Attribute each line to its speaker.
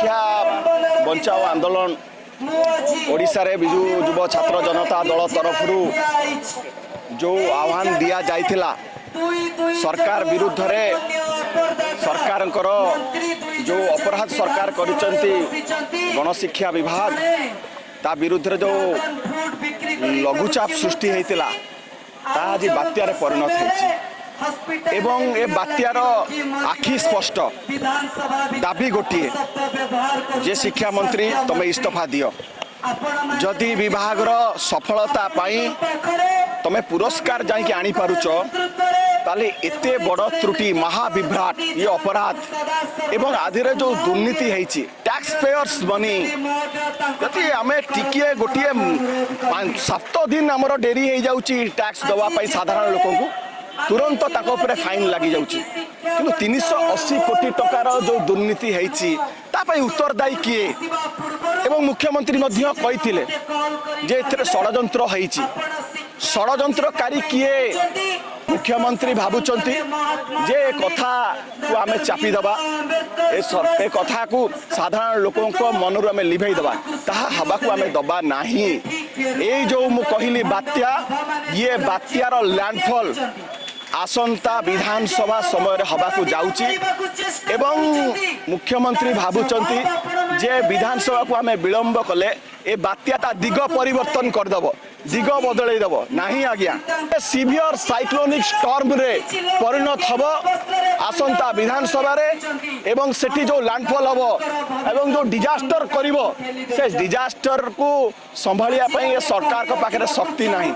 Speaker 1: शिक्षा बचाओ आंदोलन ओडिशा रे बिजु युव छात्र जनता दल तरफ जो आह्वान दिया जाइथिला सरकार विरुद्ध रे सरकार जो अपराध सरकार करिसंती गणशिक्षा विभाग ता विरुद्ध रे जो लघुचाप सृष्टि होता आज बात्यार परिणत होती एवं ए बात्यार आखि स्पष्ट दाबी गोटे जे शिक्षा मंत्री तुम इस्तीफा दियो जदि विभाग सफलता पाई तुम पुरस्कार जाकि आनी पारुच ताले एते बड़ त्रुटि महाविभ्राट ये अपराध एवं आधे जो दुर्नीति है टैक्स पेयर्स मनी जदि आम टिके गोटे 7 दिन आमर डेरी हो जाऊँगी टैक्स दवाई साधारण लोक को तुरंत ताको फाइन लगी जाऊँगी कि 380 कोटी टकार जो दुर्नीति है उत्तरदायी किए एवं मुख्यमंत्री कही जे षड्यंत्र होइछि षड्यंत्रकारी किए मुख्यमंत्री भावुचंती जे कथा को आमे चापी दबा ए कथा को साधारण लोकों को मनरु आमे लिभेई दबा ताहा हवा को आमे दबा नाही ए जो मु कहली बात्या ये बात्यार लैंडफॉल आसंता विधानसभा समय हवा को जाउची एवं मुख्यमंत्री भावुचंती जे विधानसभा को आमे विलंब कले ए बात्याटा दिग परिवर्तन करदेव दिग बदल देव नहीं आज्ञा सीवियर साइक्लोनिक स्टॉर्म रे परिणत हब आसंता विधानसभा रे एवं सेठी जो लैंडफॉल हब एवं जो डिजास्टर करिवो से डिजास्टर को संभालिया पई सरकार को पाखरे शक्ति नहीं।